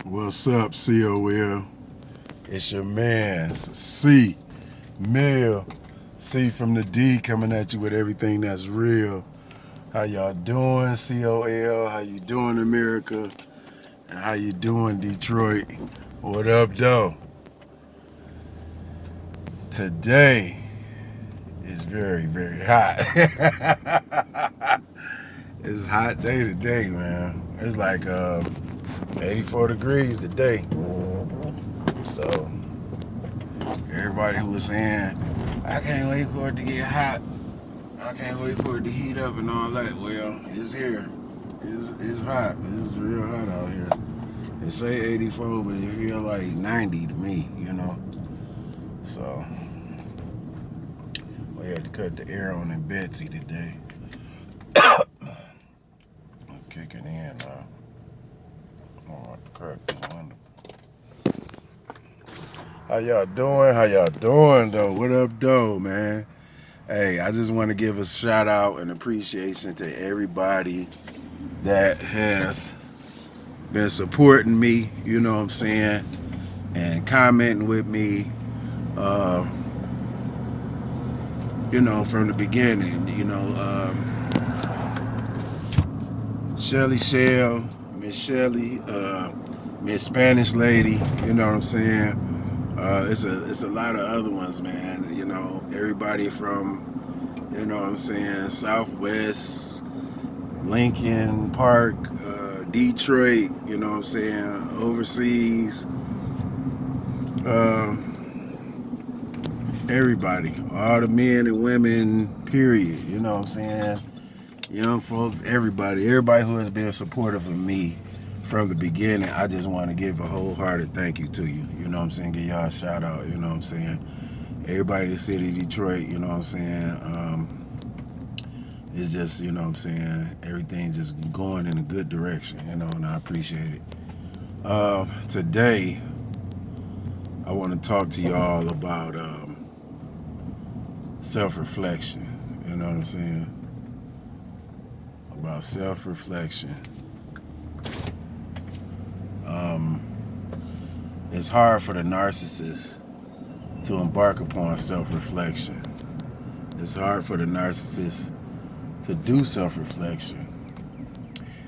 What's up, COL? It's your man, C. Mill. C from the D coming at you with everything that's real. How y'all doing, COL? How you doing, America? And how you doing, Detroit? What up, though? Today is very, very hot. It's a hot day today, man. It's like 84 degrees today. So everybody who was saying, I can't wait for it to get hot, I can't wait for it to heat up and all that, well, it's here. It's hot. It's real hot out here. They say 84, but it feel like 90 to me, you know. So we had to cut the air on in Betsy today. I'm kicking in now. I don't want to crack the window. How y'all doing? How y'all doing, though? What up, though, man? Hey, I just want to give a shout out and appreciation to everybody that has been supporting me, you know what I'm saying, and commenting with me, you know, from the beginning, you know, Shelly Shell, Miss Shelly, Miss Spanish Lady, you know what I'm saying. It's a lot of other ones, man. You know, everybody from, you know what I'm saying, Southwest, Lincoln Park, Detroit, you know what I'm saying, overseas, everybody, all the men and women, period, you know what I'm saying, young folks, everybody who has been supportive of me from the beginning. I just want to give a wholehearted thank you to you, you know what I'm saying, give y'all a shout out, you know what I'm saying, everybody in the city of Detroit, you know what I'm saying, it's just, you know what I'm saying, everything just going in a good direction, you know, and I appreciate it. Today, I want to talk to y'all about self-reflection, you know what I'm saying, about self-reflection. It's hard for the narcissist to embark upon self-reflection. It's hard for the narcissist to do self-reflection.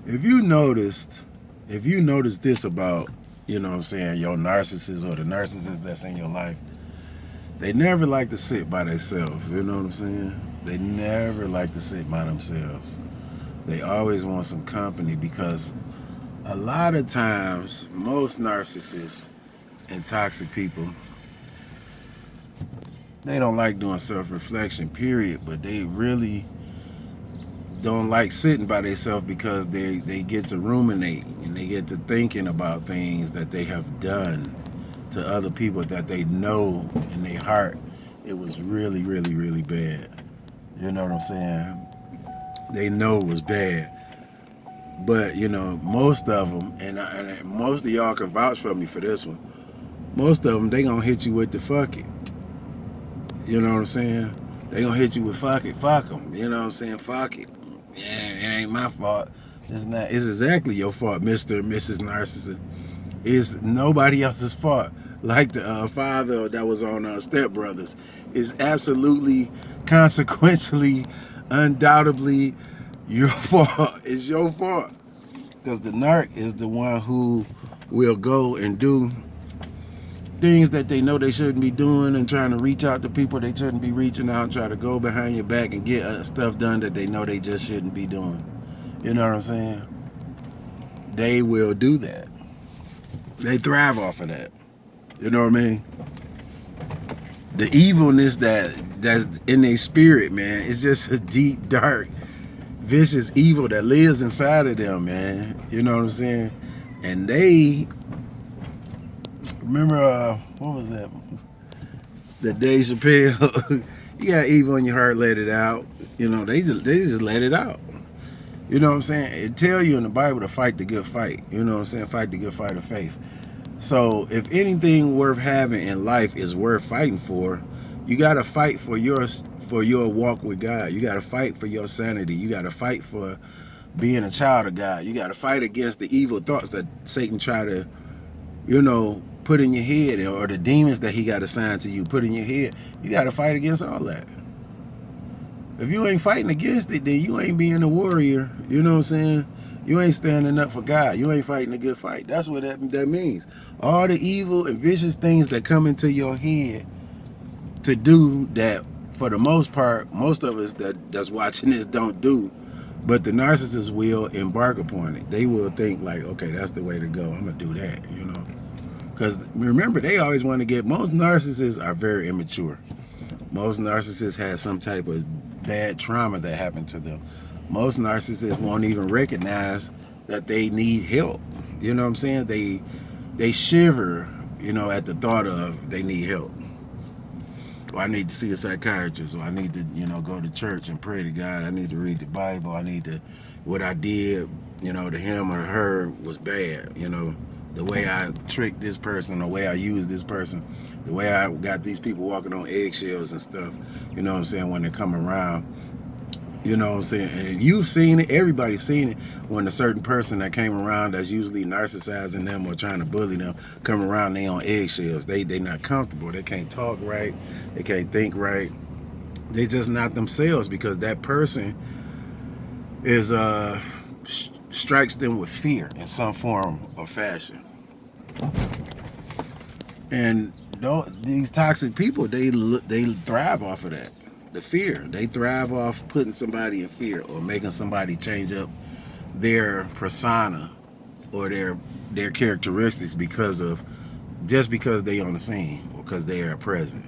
If you noticed this about, you know what I'm saying, your narcissist or the narcissist that's in your life, they never like to sit by themselves, you know what I'm saying? They never like to sit by themselves. They always want some company, because a lot of times, most narcissists and toxic people, they don't like doing self-reflection, period, but they really don't like sitting by themselves, because they get to ruminate and they get to thinking about things that they have done to other people that they know in their heart it was really, really, really bad. You know what I'm saying? They know it was bad. But, you know, most of them, and most of y'all can vouch for me for this one, most of them, they gonna hit you with the fuck it. You know what I'm saying? They gonna hit you with fuck it, fuck them. You know what I'm saying? Fuck it. Yeah, it ain't my fault. It's not. It's exactly your fault, Mr. and Mrs. Narcissist. It's nobody else's fault. Like the father that was on Step Brothers, is absolutely, consequentially, undoubtedly your fault. It's your fault, because the narc is the one who will go and do things that they know they shouldn't be doing, and trying to reach out to people they shouldn't be reaching out, and try to go behind your back and get stuff done that they know they just shouldn't be doing. You know what I'm saying? They will do that. They thrive off of that. You know what I mean? The evilness that's in their spirit, man, it's just a deep, dark, vicious evil that lives inside of them, man. You know what I'm saying? And they remember, what was that? The Dave Chappelle. You got evil in your heart, let it out. You know, they just let it out. You know what I'm saying? It tell you in the Bible to fight the good fight. You know what I'm saying? Fight the good fight of faith. So if anything worth having in life is worth fighting for, you got to fight for your walk with God. You got to fight for your sanity. You got to fight for being a child of God. You got to fight against the evil thoughts that Satan try to put in your head, or the demons that he got assigned to you put in your head. You got to fight against all that. If you ain't fighting against it, then you ain't being a warrior. You know what I'm saying? You ain't standing up for God. You ain't fighting a good fight. That's what that means. All the evil and vicious things that come into your head to do that, for the most part, most of us that's watching this don't do. But the narcissist will embark upon it. They will think like, okay, that's the way to go. I'm going to do that. Because remember, they always want to get, most narcissists are very immature. Most narcissists have some type of bad trauma that happened to them. Most narcissists won't even recognize that they need help. You know what I'm saying? They shiver, at the thought of they need help. Or I need to see a psychiatrist, or I need to, go to church and pray to God. I need to read the Bible. I need to, what I did, to him or her was bad. The way I tricked this person, the way I used this person, the way I got these people walking on eggshells and stuff, you know what I'm saying, when they come around. You know what I'm saying? And you've seen it, everybody's seen it, when a certain person that came around that's usually narcissizing them or trying to bully them come around, they on eggshells. They not comfortable. They can't talk right. They can't think right. They just not themselves, because that person is strikes them with fear in some form or fashion. And these toxic people, they thrive off of that. The fear. They thrive off putting somebody in fear, or making somebody change up their persona or their characteristics because they on the scene, or because they are present.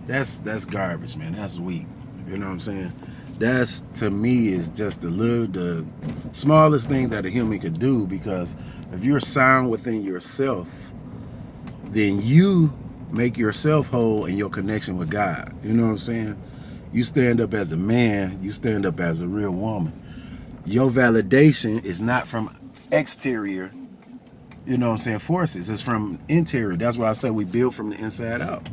That's garbage, man. That's weak. You know what I'm saying? That's, to me, is just the smallest thing that a human could do, because if you're sound within yourself, then you make yourself whole in your connection with God. You know what I'm saying? You stand up as a man. You stand up as a real woman. Your validation is not from exterior, forces. It's from interior. That's why I say we build from the inside out.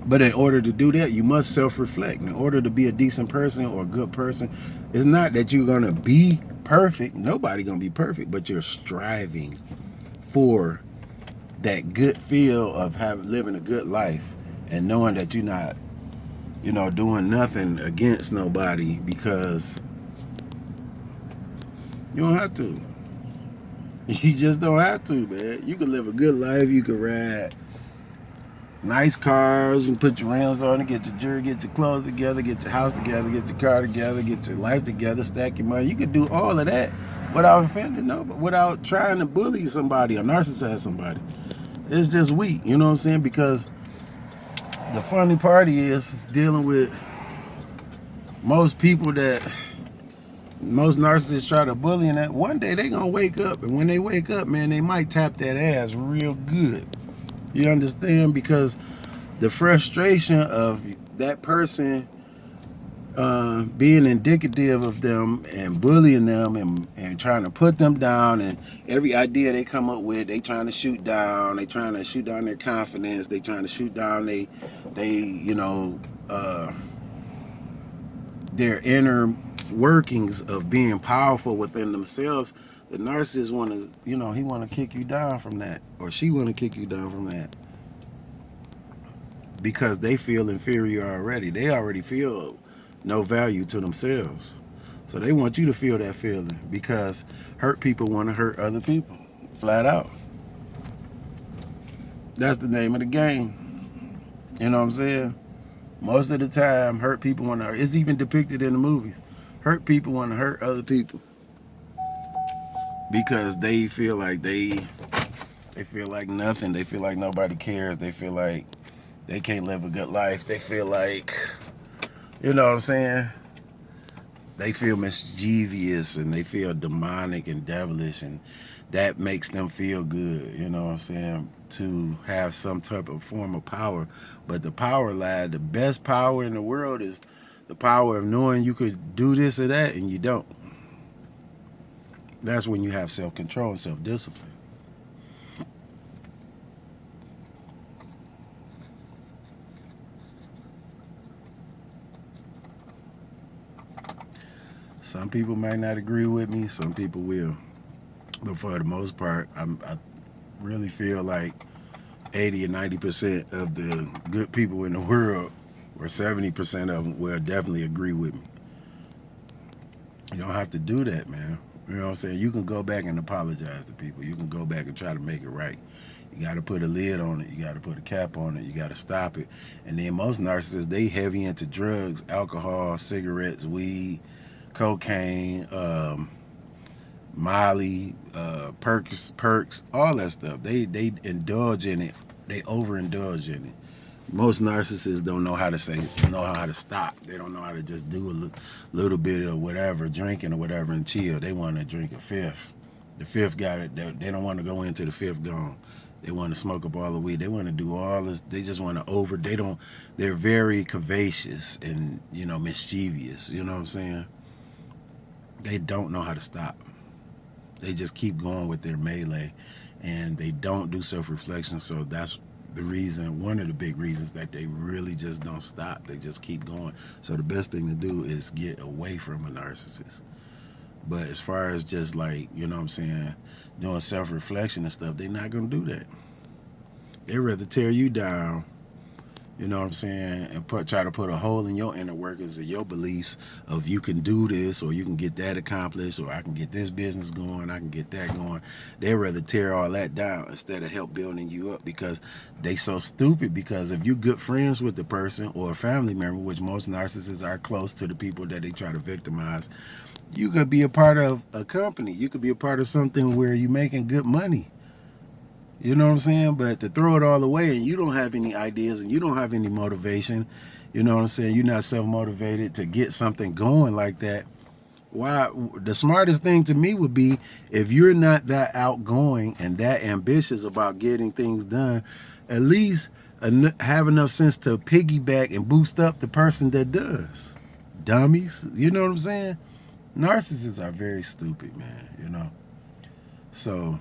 But in order to do that, you must self-reflect. In order to be a decent person or a good person, it's not that you're going to be perfect. Nobody going to be perfect, but you're striving for that good feel of living a good life, and knowing that you're not, doing nothing against nobody, because you don't have to. You just don't have to, man. You can live a good life. You can ride nice cars and put your rims on and get your jewelry, get your clothes together, get your house together, get your car together, get your life together, stack your money. You can do all of that without offending nobody, without trying to bully somebody or narcissize somebody. It's just weak, you know what I'm saying? Because the funny part is dealing with most people that most narcissists try to bully, and that one day they gonna wake up, and when they wake up, man, they might tap that ass real good. You understand? Because the frustration of that person being indicative of them and bullying them, and trying to put them down, and every idea they come up with, they trying to shoot down. They trying to shoot down their confidence. They trying to shoot down their inner workings of being powerful within themselves. The narcissist want to, he want to kick you down from that, or she want to kick you down from that, because they feel inferior already. They already feel no value to themselves. So they want you to feel that feeling, because hurt people want to hurt other people. Flat out. That's the name of the game. You know what I'm saying? Most of the time, hurt people want to hurt. It's even depicted in the movies. Hurt people want to hurt other people, because they feel like they feel like nothing. They feel like nobody cares. They feel like they can't live a good life. They feel like, you know what I'm saying? They feel mischievous, and they feel demonic and devilish, and that makes them feel good, you know what I'm saying, to have some type of form of power. But the power the best power in the world is the power of knowing you could do this or that, and you don't. That's when you have self-control and self-discipline. Some people might not agree with me. Some people will. But for the most part, I really feel like 80 or 90% of the good people in the world, or 70% of them, will definitely agree with me. You don't have to do that, man. You know what I'm saying? You can go back and apologize to people. You can go back and try to make it right. You got to put a lid on it. You got to put a cap on it. You got to stop it. And then most narcissists, they heavy into drugs, alcohol, cigarettes, weed, cocaine, Molly, perks, all that stuff. They indulge in it. They overindulge in it. Most narcissists don't know how to stop. They don't know how to just do a little bit of whatever, drinking or whatever, and chill. They want to drink a fifth. The fifth got it. They don't want to go into the fifth gone. They want to smoke up all the weed. They want to do all this. They just want to over. They don't. They're very curvaceous and mischievous. You know what I'm saying? They don't know how to stop. They just keep going with their melee, and they don't do self-reflection. So that's the reason, one of the big reasons, that they really just don't stop. They just keep going. So the best thing to do is get away from a narcissist. But as far as just like, what I'm saying, doing self-reflection and stuff, they're not going to do that. They'd rather tear you down, you know what I'm saying, and try to put a hole in your inner workings and your beliefs of you can do this, or you can get that accomplished, or I can get this business going, I can get that going. They'd rather tear all that down instead of help building you up, because they so stupid. Because if you're good friends with the person or a family member, which most narcissists are close to the people that they try to victimize, you could be a part of a company. You could be a part of something where you're making good money. You know what I'm saying? But to throw it all away and you don't have any ideas and you don't have any motivation, you know what I'm saying? You're not self motivated to get something going like that. Why? The smartest thing to me would be, if you're not that outgoing and that ambitious about getting things done, at least have enough sense to piggyback and boost up the person that does. Dummies. You know what I'm saying? Narcissists are very stupid, man. So,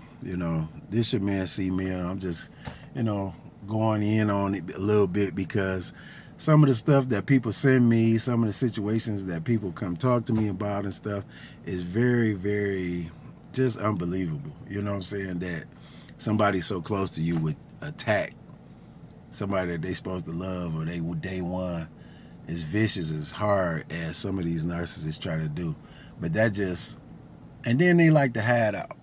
this your man C Mill. I'm just, you know, going in on it a little bit, because some of the stuff that people send me, some of the situations that people come talk to me about and stuff, is very, very just unbelievable. You know what I'm saying? That somebody so close to you would attack somebody that they supposed to love, or they would day one, as vicious, as hard as some of these narcissists try to do. But that just, and then they like to hide out.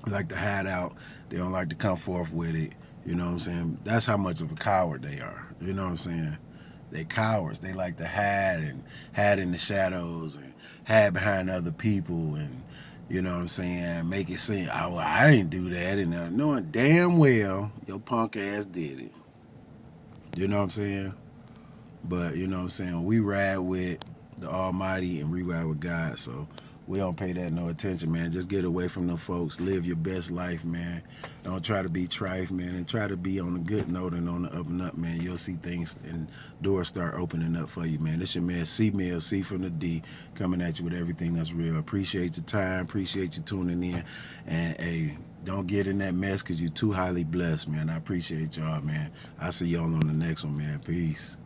They like to hide out. They don't like to come forth with it. You know what I'm saying? That's how much of a coward they are. You know what I'm saying? They cowards. They like to hide in the shadows and hide behind other people, and you know what I'm saying, make it seem, oh, well, I didn't do that, and knowing damn well your punk ass did it. You know what I'm saying? But you know what I'm saying, we ride with the Almighty and we ride with God, so we don't pay that no attention, man. Just get away from them folks. Live your best life, man. Don't try to be trife, man, and try to be on a good note and on the up and up, man. You'll see things and doors start opening up for you, man. This your man C Mill, C from the D, coming at you with everything that's real. Appreciate your time, appreciate you tuning in, and hey, don't get in that mess, because you're too highly blessed, man. I appreciate y'all, man. I'll see y'all on the next one, man. Peace.